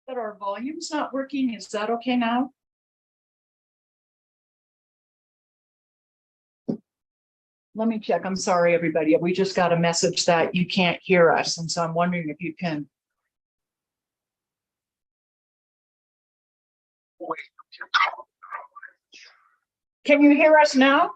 That our volume's not working. Is that okay now? Let me check. I'm sorry, everybody. We just got a message that you can't hear us. And so I'm wondering if you can. Can you hear us now?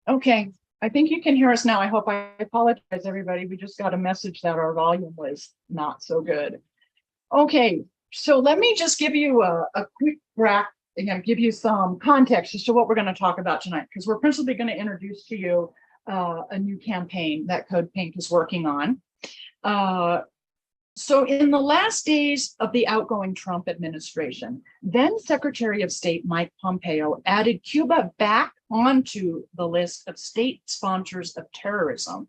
Okay, I think you can hear us now. I hope. I apologize, everybody. We just got a message that our volume was not so good. Okay, so let me just give you a quick give you some context as to what we're going to talk about tonight, because we're principally going to introduce to you a new campaign that CODEPINK is working on. So in the last days of the outgoing Trump administration, then Secretary of State Mike Pompeo added Cuba back onto the list of state sponsors of terrorism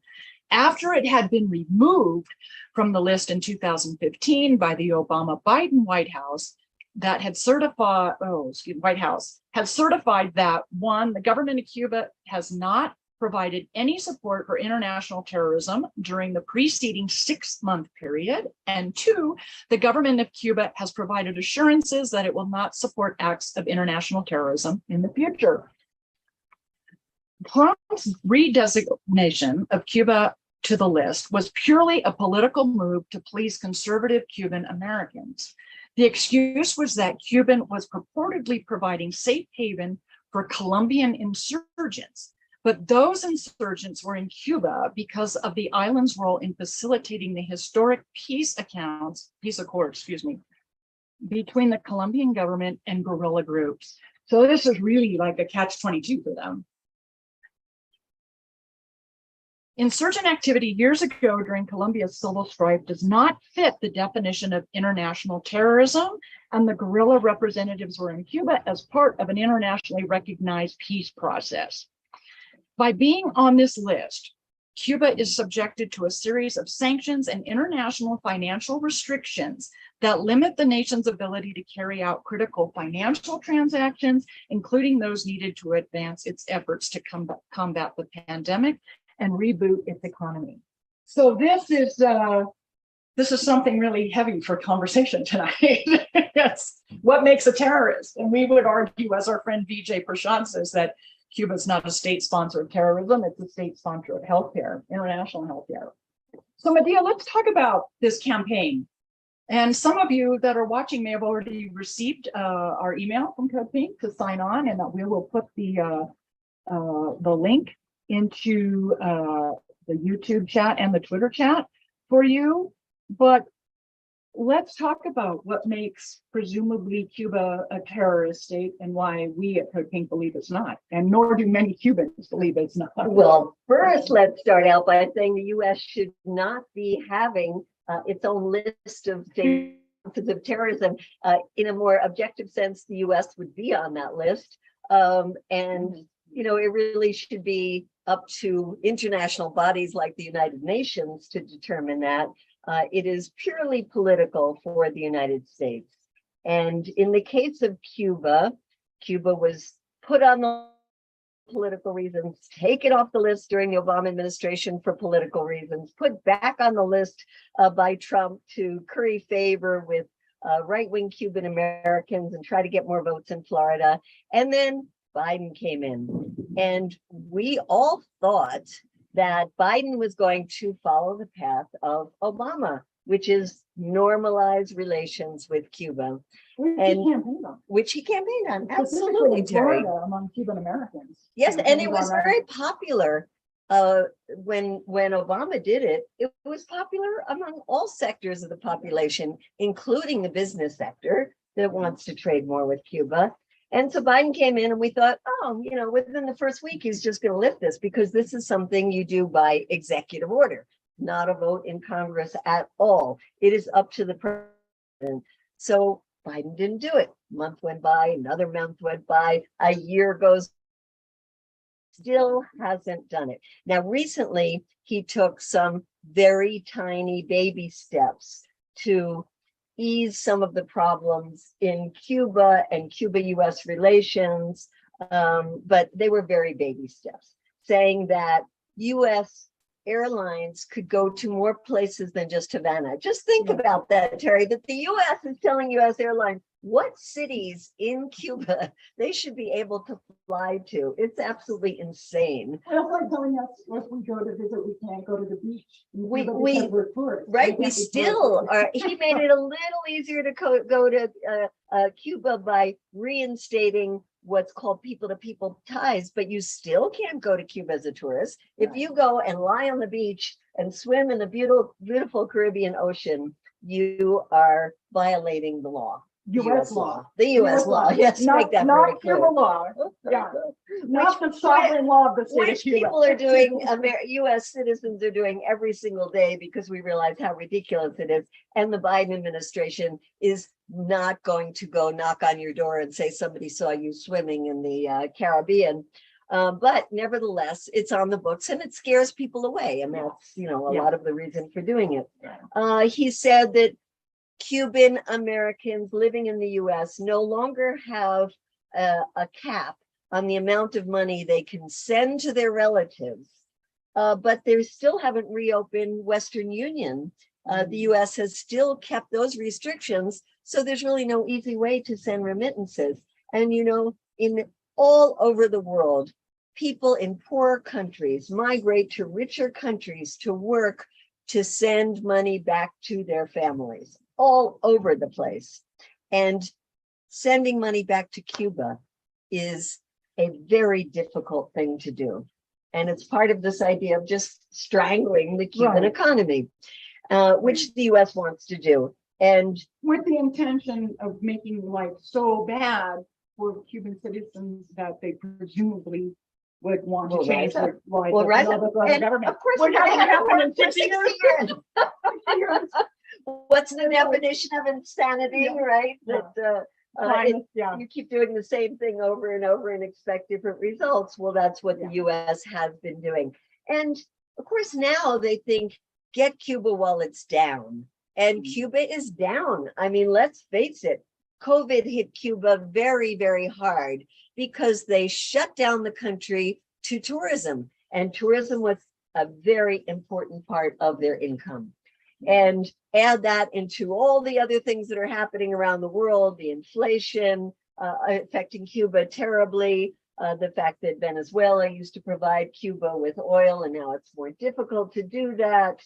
after it had been removed from the list in 2015 by the Obama-Biden White House that had certified, White House had certified that, one, the government of Cuba has not provided any support for international terrorism during the preceding 6-month period, and two, the government of Cuba has provided assurances that it will not support acts of international terrorism in the future. Trump's re-designation of Cuba to the list was purely a political move to please conservative Cuban-Americans. The excuse was that Cuba was purportedly providing safe haven for Colombian insurgents, but those insurgents were in Cuba because of the island's role in facilitating the historic peace accords, between the Colombian government and guerrilla groups. So this is really like a catch-22 for them. Insurgent activity years ago during Colombia's civil strife does not fit the definition of international terrorism, and the guerrilla representatives were in Cuba as part of an internationally recognized peace process. By being on this list, Cuba is subjected to a series of sanctions and international financial restrictions that limit the nation's ability to carry out critical financial transactions, including those needed to advance its efforts to combat the pandemic and reboot its economy. So this is something really heavy for conversation tonight. Yes, what makes a terrorist? And we would argue, as our friend Vijay Prashant says, that Cuba is not a state sponsor of terrorism, it's a state sponsor of healthcare, international healthcare. So Medea, let's talk about this campaign. And some of you that are watching may have already received our email from CODEPINK to sign on, and we will put the link into the YouTube chat and the Twitter chat for you. But let's talk about what makes presumably Cuba a terrorist state and why we at CODEPINK believe it's not, and nor do many Cubans believe it's not. Well, first, let's start out by saying the U.S. should not be having its own list of things of terrorism. In a more objective sense, the U.S. would be on that list. And, you know, it really should be up to international bodies like the United Nations to determine that. It is purely political for the United States. And in the case of Cuba, Cuba was put on the political reasons, taken off the list during the Obama administration for political reasons, put back on the list by Trump to curry favor with right-wing Cuban-Americans and try to get more votes in Florida. And then Biden came in. And we all thought that Biden was going to follow the path of Obama, which is normalize relations with Cuba, which he campained on. Absolutely, Terry. Among Cuban-Americans. Yes, and it was very popular when Obama did it. It was popular among all sectors of the population, including the business sector that wants to trade more with Cuba. And so Biden came in and we thought, oh, you know, within the first week, he's just going to lift this because this is something you do by executive order, not a vote in Congress at all. It is up to the president. So Biden didn't do it. A month went by, another month went by, a year goes, still hasn't done it. Now, recently, he took some very tiny baby steps to ease some of the problems in Cuba and Cuba-US relations, but they were very baby steps. saying that US airlines could go to more places than just Havana. Just think about that, Terry, that the US is telling US airlines what cities in Cuba they should be able to fly to. It's absolutely insane. Well, it's like telling us if we go to visit, we can't go to the beach. We we're tourists. right, we still are. He made it a little easier to go to Cuba by reinstating what's called people-to-people ties, but you still can't go to Cuba as a tourist. If you go and lie on the beach and swim in the beautiful Caribbean Ocean, you are violating the law. US law. The US law. Yes, make that very clear. Cuba law. Yeah. Not the sovereign law of the state of Cuba. People are doing, US citizens are doing every single day because we realize how ridiculous it is. And the Biden administration is not going to go knock on your door and say somebody saw you swimming in the Caribbean. But nevertheless, it's on the books and it scares people away. And that's, a lot of the reason for doing it. He said that Cuban-Americans living in the US no longer have a cap on the amount of money they can send to their relatives, but they still haven't reopened Western Union. The US has still kept those restrictions, so there's really no easy way to send remittances. And in all over the world, people in poorer countries migrate to richer countries to work to send money back to their families. All over the place. And sending money back to Cuba is a very difficult thing to do. And it's part of this idea of just strangling the Cuban economy, which the US wants to do. And with the intention of making life so bad for Cuban citizens that they presumably would want to change their life. Well, right. The government. Of course, what happened in 60 years? What's the definition of insanity, right? That you keep doing the same thing over and over and expect different results. Well, that's what the US has been doing. And of course, now they think, get Cuba while it's down. And Cuba is down. I mean, let's face it, COVID hit Cuba very, very hard because they shut down the country to tourism. And tourism was a very important part of their income. And add that into all the other things that are happening around the world, the inflation affecting Cuba terribly, the fact that Venezuela used to provide Cuba with oil and now it's more difficult to do that.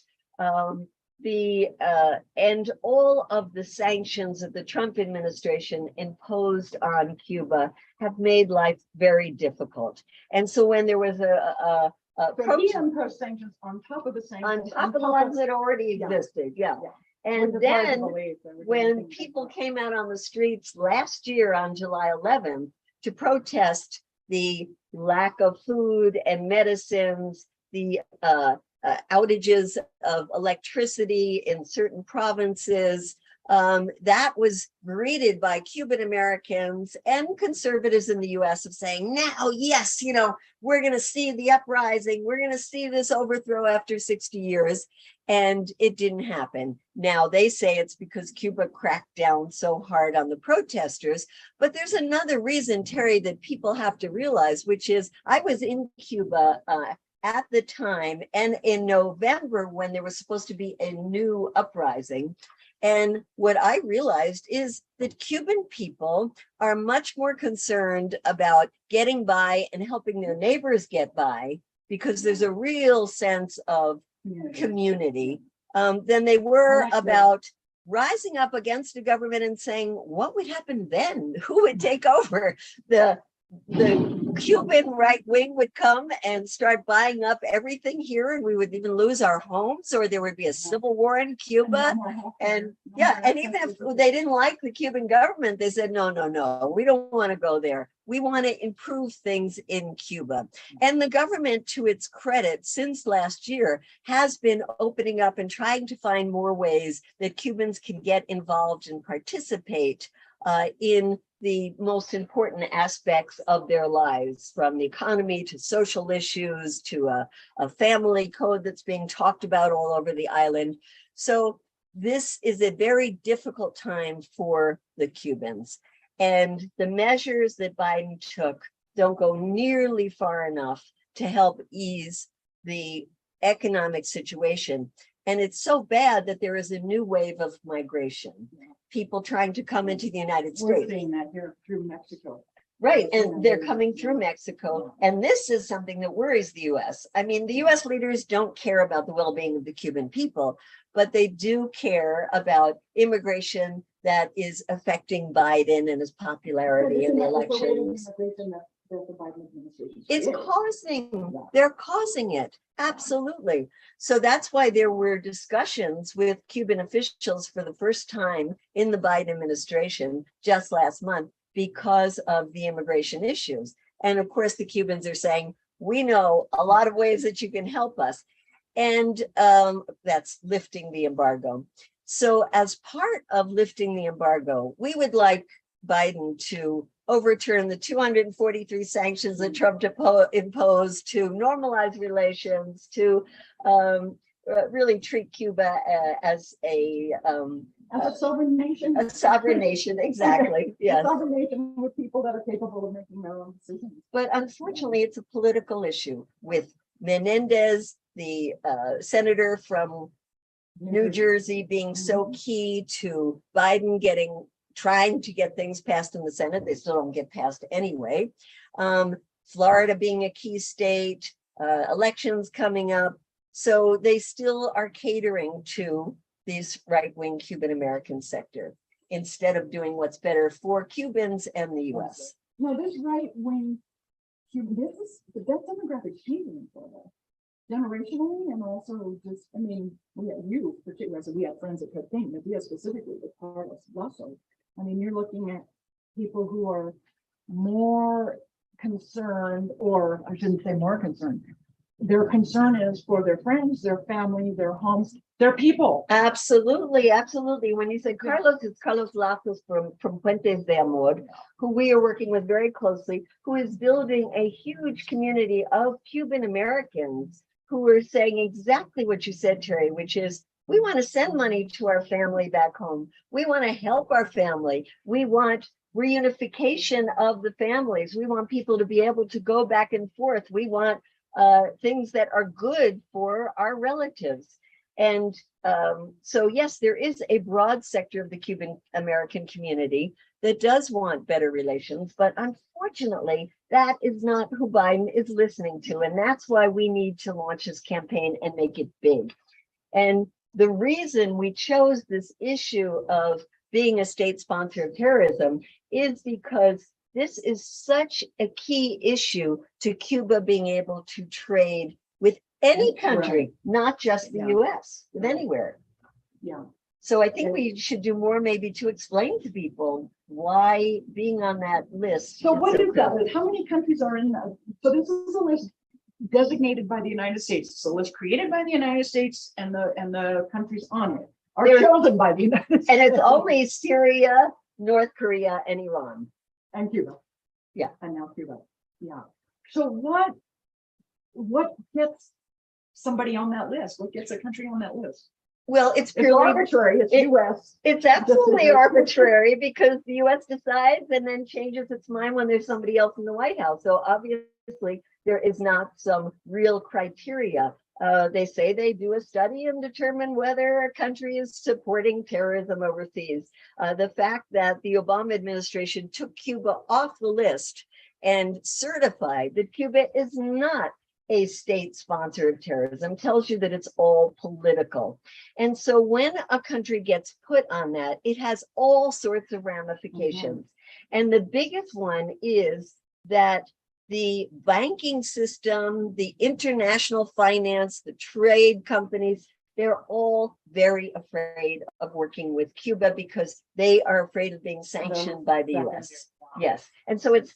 And all of the sanctions that the Trump administration imposed on Cuba have made life very difficult. And so when there was he imposed sanctions on top of the sanctions. On top of the ones that already existed, And then when people came out on the streets last year on July 11th to protest the lack of food and medicines, the outages of electricity in certain provinces, that was greeted by Cuban-Americans and conservatives in the US of saying, now, yes, we're going to see the uprising. We're going to see this overthrow after 60 years. And it didn't happen. Now they say it's because Cuba cracked down so hard on the protesters. But there's another reason, Terry, that people have to realize, which is I was in Cuba at the time and in November when there was supposed to be a new uprising. And what I realized is that Cuban people are much more concerned about getting by and helping their neighbors get by, because there's a real sense of community than they were about rising up against the government and saying, what would happen then? Who would take over? The Cuban right wing would come and start buying up everything here, and we would even lose our homes, or there would be a civil war in Cuba. And and even if they didn't like the Cuban government, they said, no, we don't want to go there. We want to improve things in Cuba. And the government, to its credit, since last year, has been opening up and trying to find more ways that Cubans can get involved and participate in the most important aspects of their lives, from the economy to social issues to a family code that's being talked about all over the island. So this is a very difficult time for the Cubans. And the measures that Biden took don't go nearly far enough to help ease the economic situation. And it's so bad that there is a new wave of migration, people trying to come into the United States. We're seeing that here through Mexico. Right, and they're coming through Mexico. And this is something that worries the US. I mean, the US leaders don't care about the well-being of the Cuban people, but they do care about immigration that is affecting Biden and his popularity in the elections. It's causing, they're causing it. Absolutely. So that's why there were discussions with Cuban officials for the first time in the Biden administration just last month because of the immigration issues. And of course, the Cubans are saying, we know a lot of ways that you can help us. And that's lifting the embargo. So as part of lifting the embargo, we would like Biden to overturn the 243 sanctions that Trump imposed, to normalize relations, to really treat Cuba as a sovereign nation. A sovereign nation, exactly. Yes. A sovereign nation with people that are capable of making their own decisions. But unfortunately, it's a political issue with Menendez, the senator from New Jersey, being so key to Biden trying to get things passed in the Senate. They still don't get passed anyway. Florida being a key state, elections coming up. So they still are catering to this right-wing Cuban-American sector instead of doing what's better for Cubans and the US. No, this right-wing Cuban, the death demographic changing for us. Generationally, and also just, I mean, we have you particularly, so we have friends at CODEPINK, Medea specifically, with Carlos Lasso. I mean, you're looking at people who are more concerned, or I shouldn't say more concerned. Their concern is for their friends, their family, their homes, their people. Absolutely, absolutely. When you say Carlos, it's Carlos Lazos from Puentes de Amor, who we are working with very closely, who is building a huge community of Cuban-Americans who are saying exactly what you said, Terry, which is, we want to send money to our family back home. We want to help our family. We want reunification of the families. We want people to be able to go back and forth. We want things that are good for our relatives. And so, yes, there is a broad sector of the Cuban-American community that does want better relations, but unfortunately, that is not who Biden is listening to. And that's why we need to launch this campaign and make it big. And the reason we chose this issue of being a state sponsor of terrorism is because this is such a key issue to Cuba being able to trade with any country, not just the US, with anywhere. Yeah. So I think we should do more maybe to explain to people why being on that list. So what is that list? How many countries are in that? So this is a list designated by the United States. It's a list created by the United States, and the countries on it are chosen by the United States. And it's only Syria, North Korea, and Iran. And Cuba. Yeah. And now Cuba. Yeah. So what gets somebody on that list? What gets a country on that list? Well, it's purely arbitrary. It's US. It's absolutely arbitrary because the US decides and then changes its mind when there's somebody else in the White House. So obviously there is not some real criteria. They say they do a study and determine whether a country is supporting terrorism overseas. The fact that the Obama administration took Cuba off the list and certified that Cuba is not a state sponsor of terrorism tells you that it's all political. And so when a country gets put on that, it has all sorts of ramifications. And the biggest one is that the banking system, the international finance, the trade companies, they're all very afraid of working with Cuba because they are afraid of being sanctioned by the US. Yes. And so it's,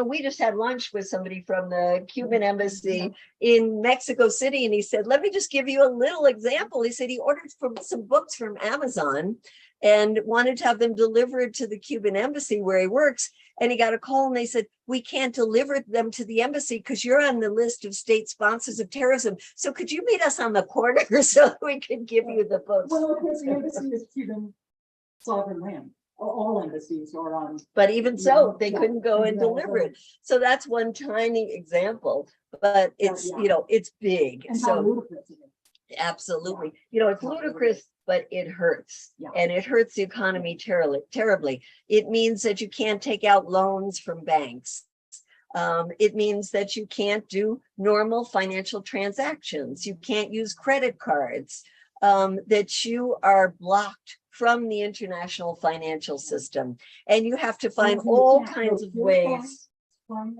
we just had lunch with somebody from the Cuban embassy in Mexico City, and he said, let me just give you a little example. He said he ordered some books from Amazon and wanted to have them delivered to the Cuban embassy where he works. And he got a call and they said, we can't deliver them to the embassy because you're on the list of state sponsors of terrorism. So could you meet us on the corner so we can give you the books? Well, because the embassy is Cuban sovereign land. all embassies or on. But even so, they Yeah, couldn't go and exactly. deliver it. So that's one tiny example, but it's, Yeah. you know, it's big. And So how ludicrous it is. absolutely. You know, it's ludicrous, but it hurts. Yeah. And it hurts the economy terribly. It means that you can't take out loans from banks. It means that you can't do normal financial transactions. You can't use credit cards, that you are blocked from the international financial system. And you have to find all kinds of ways. And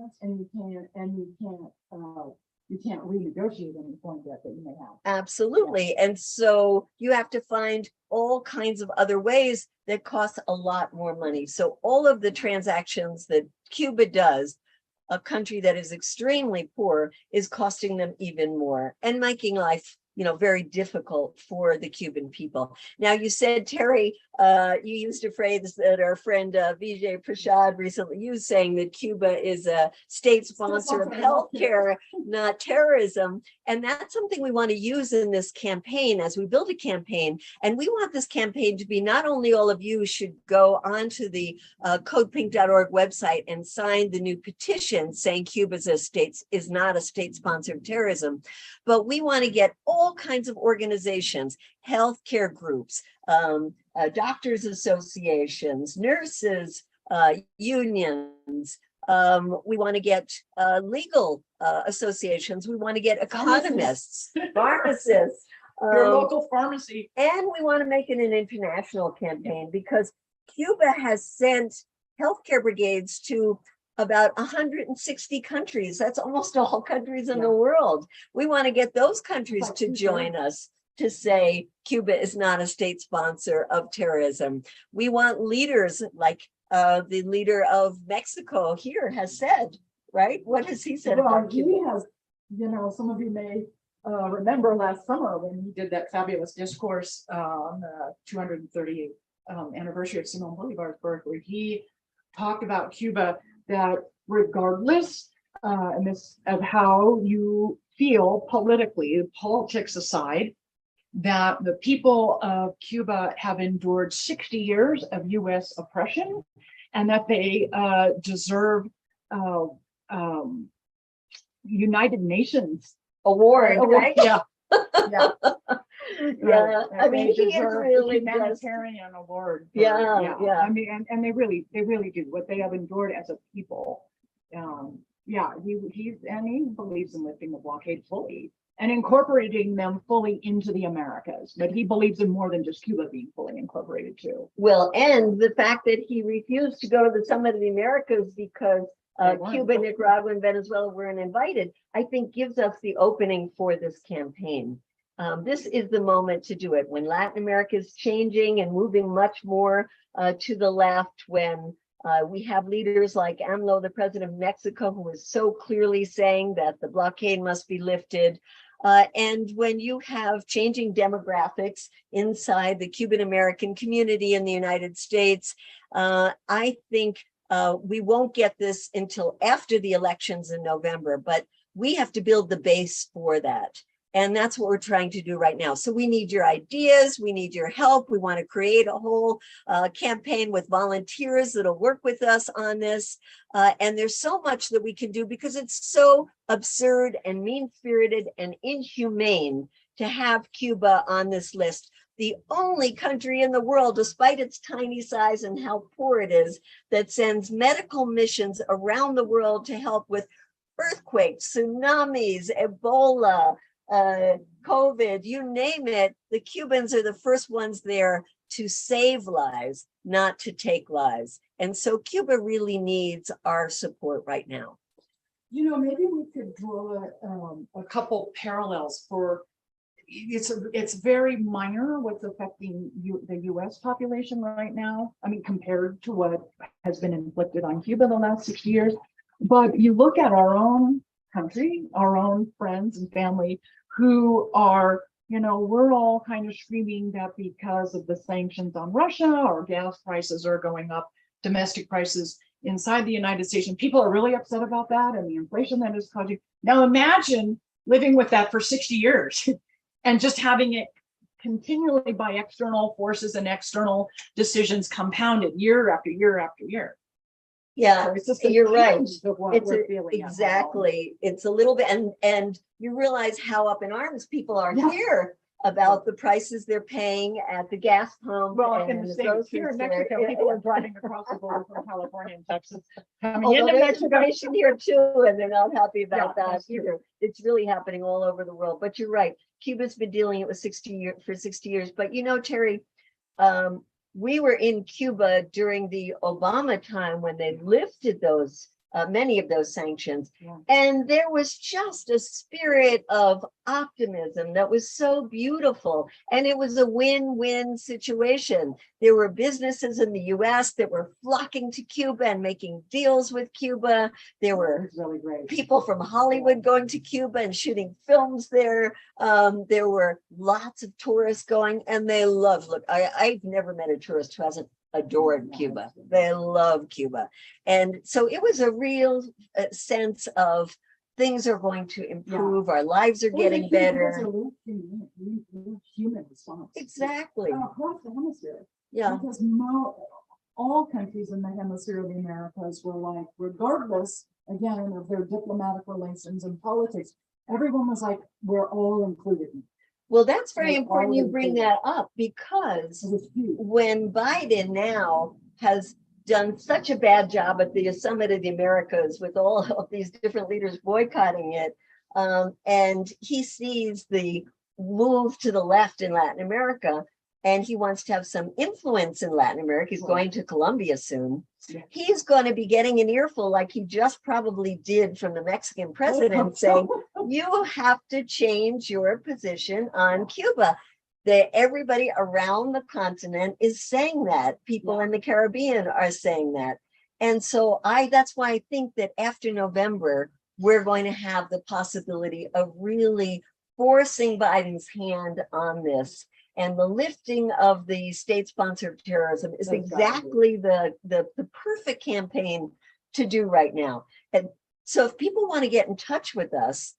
you can't renegotiate any foreign debt that you may have. Absolutely. And so you have to find all kinds of other ways that cost a lot more money. So all of the transactions that Cuba does, a country that is extremely poor, is costing them even more and making life, you know, very difficult for the Cuban people. Now, you said, Terry, you used a phrase that our friend Vijay Prashad recently used, saying that Cuba is a state sponsor of healthcare, not terrorism. And that's something we want to use in this campaign as we build a campaign. And we want this campaign to be not only all of you should go onto the codepink.org website and sign the new petition saying Cuba is not a state sponsor of terrorism, but we want to get all kinds of organizations, healthcare groups, doctors associations, nurses, unions. We want to get legal associations. We want to get economists, pharmacists, Your local pharmacy. and we want to make it an international campaign because Cuba has sent healthcare brigades to about 160 countries. That's almost all countries in the world. We want to get those countries to join us to say Cuba is not a state sponsor of terrorism. We want leaders like the leader of Mexico here has said, right? What has he said about Cuba? He has, you know, some of you may remember last summer when he did that fabulous discourse on the 238th anniversary of Simón Bolívar's birth, where he talked about Cuba, that regardless of how you feel politically, politics aside, that the people of Cuba have endured 60 years of US oppression and that they deserve United Nations Award, right? Yeah. Yeah. Yeah, I mean, he is deserve really the humanitarian award. Yeah. I mean, and they really do what they have endured as a people. He believes in lifting the blockade fully and incorporating them fully into the Americas. But he believes in more than just Cuba being fully incorporated too. Well, and the fact that he refused to go to the Summit of the Americas because Cuba, Nicaragua, and Venezuela weren't invited, I think gives us the opening for this campaign. This is the moment to do it when Latin America is changing and moving much more to the left, when we have leaders like AMLO, the president of Mexico, who is so clearly saying that the blockade must be lifted. And when you have changing demographics inside the Cuban-American community in the United States, I think we won't get this until after the elections in November, but we have to build the base for that. And that's what we're trying to do right now. So we need your ideas. We need your help. We want to create a whole campaign with volunteers that'll work with us on this. And there's so much that we can do because it's so absurd and mean-spirited and inhumane to have Cuba on this list. The only country in the world, despite its tiny size and how poor it is, that sends medical missions around the world to help with earthquakes, tsunamis, Ebola, COVID, you name it. The Cubans are the first ones there to save lives, not to take lives. And so Cuba really needs our support right now. You know, maybe we could draw a couple parallels for it's very minor what's affecting the US population right now. I mean, compared to what has been inflicted on Cuba the last 60 years. But you look at our own country, our own friends and family who are, you know, we're all kind of screaming that because of the sanctions on Russia, our gas prices are going up, domestic prices inside the United States, and people are really upset about that and the inflation that is causing. Now imagine living with that for 60 years and just having it continually by external forces and external decisions compounded year after year after year. Yeah, So it's just a you're right. taste of what It's we're feeling at the exactly. It's a little bit, and you realize how up in arms people are Yeah. here about the prices they're paying at the gas pump. Well, I can and the say grocery here in store. Mexico, Yeah, people yeah. are driving across the border from California and Texas, coming Although into there's Mexico. inflation here too, and they're not happy about Yeah, that that's true. either. It's really happening all over the world. But you're right. Cuba's been dealing it with 60 years for 60 years. But you know, Terry, we were in Cuba during the Obama time when they lifted those many of those sanctions. Yeah. And there was just a spirit of optimism that was so beautiful. And it was a win-win situation. There were businesses in the US that were flocking to Cuba and making deals with Cuba. There were really great people from Hollywood going to Cuba and shooting films there. There were lots of tourists going, and they loved, look, I've never met a tourist who hasn't adored Cuba. They love Cuba. And so it was a real sense of things are going to improve. Our lives are getting better. Human response. Exactly. Across the hemisphere. Yeah. Because all countries in the hemisphere of the Americas were like, regardless, again, of their diplomatic relations and politics, everyone was like, we're all included. Well, that's very We're important all you bring included. that up, because It was huge. when Biden now has done such a bad job at the Summit of the Americas with all of these different leaders boycotting it, and he sees the move to the left in Latin America, and he wants to have some influence in Latin America. He's going to Colombia soon. Yeah. He's going to be getting an earful like he just probably did from the Mexican president saying, you have to change your position on Cuba. Everybody around the continent is saying that. People in the Caribbean are saying that. And so that's why I think that after November, we're going to have the possibility of really forcing Biden's hand on this. And the lifting of the state-sponsored terrorism is exactly the perfect campaign to do right now. And so if people want to get in touch with us,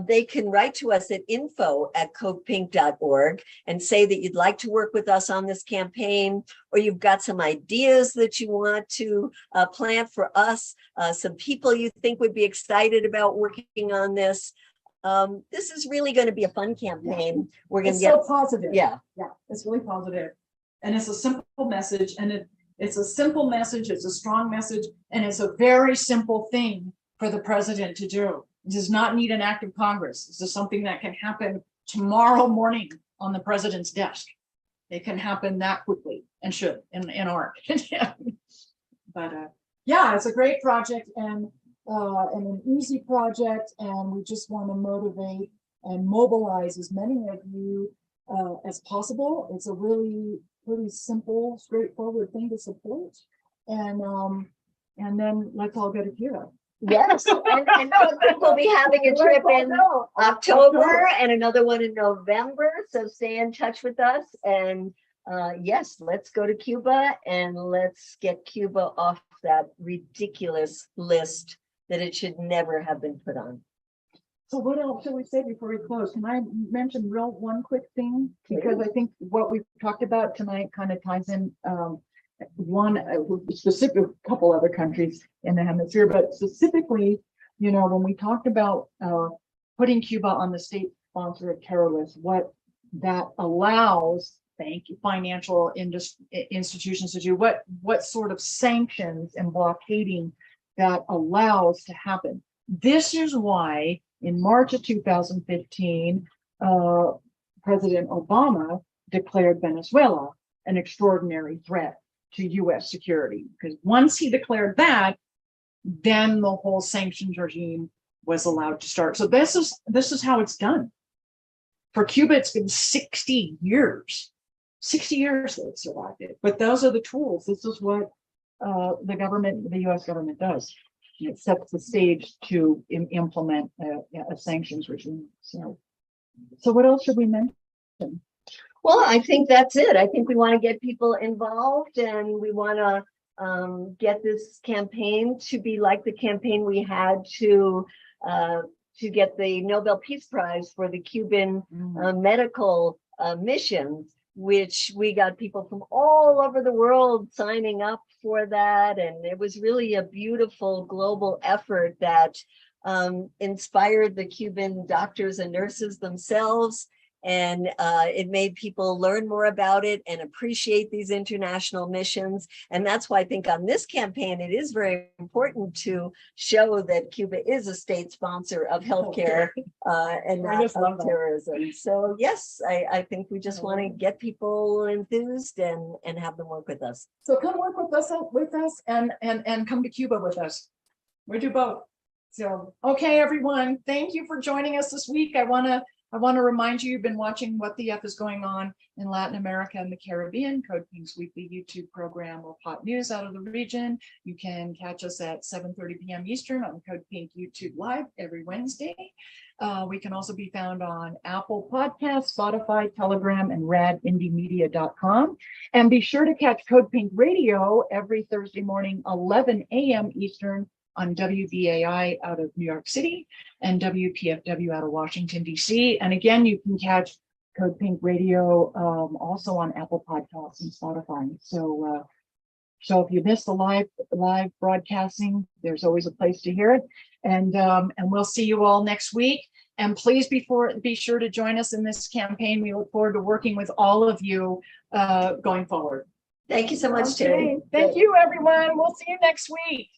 they can write to us at info@codepink.org and say that you'd like to work with us on this campaign, or you've got some ideas that you want to plant for us, some people you think would be excited about working on this. This is really going to be a fun campaign. We're going to get so positive. Yeah, it's really positive, and it's a simple message, and it's a simple message. It's a strong message, and it's a very simple thing for the president to do. It does not need an act of Congress. This is something that can happen tomorrow morning on the president's desk. It can happen that quickly, and should in our but yeah, it's a great project, and an easy project, and we just want to motivate and mobilize as many of you as possible. It's a really pretty simple, straightforward thing to support, and then let's all go to Cuba. yes, and we'll be having a trip in October and another one in November. So stay in touch with us, and yes, let's go to Cuba and let's get Cuba off that ridiculous list that it should never have been put on. So what else should we say before we close? Can I mention one quick thing? Because I think what we've talked about tonight kind of ties in one specific couple other countries in the hemisphere, but specifically, when we talked about putting Cuba on the state sponsor of terror list, what that allows financial institutions to do, what sort of sanctions and blockading that allows to happen. This is why in March of 2015, President Obama declared Venezuela an extraordinary threat to US security, because once he declared that, then the whole sanctions regime was allowed to start. So this is how it's done. For Cuba, it's been 60 years. 60 years they've survived it. But those are the tools. This is what the US government does. And it sets the stage to implement a sanctions regime. So what else should we mention? Well, I think that's it. I think we want to get people involved, and we want to get this campaign to be like the campaign we had to get the Nobel Peace Prize for the Cuban medical missions, which we got people from all over the world signing up for that. And it was really a beautiful global effort that inspired the Cuban doctors and nurses themselves. And it made people learn more about it and appreciate these international missions. And that's why I think on this campaign, it is very important to show that Cuba is a state sponsor of healthcare and not of terrorism. So yes, I think we just want to get people enthused and have them work with us. So come work with us and come to Cuba with us. We do both. So, okay, everyone, thank you for joining us this week. I want to remind you, you've been watching What the F is Going On in Latin America and the Caribbean, CODEPINK's weekly YouTube program of hot news out of the region. You can catch us at 7:30 p.m. Eastern on CODEPINK YouTube Live every Wednesday. We can also be found on Apple Podcasts, Spotify, Telegram, and radindiemedia.com. And be sure to catch CODEPINK Radio every Thursday morning, 11 a.m. Eastern, on WBAI out of New York City and WTFW out of Washington, D.C. And again, you can catch CODEPINK Radio also on Apple Podcasts and Spotify. So if you miss the live broadcasting, there's always a place to hear it. And we'll see you all next week. And please be sure to join us in this campaign. We look forward to working with all of you going forward. Thank you so much, Terry. Thank you, everyone. We'll see you next week.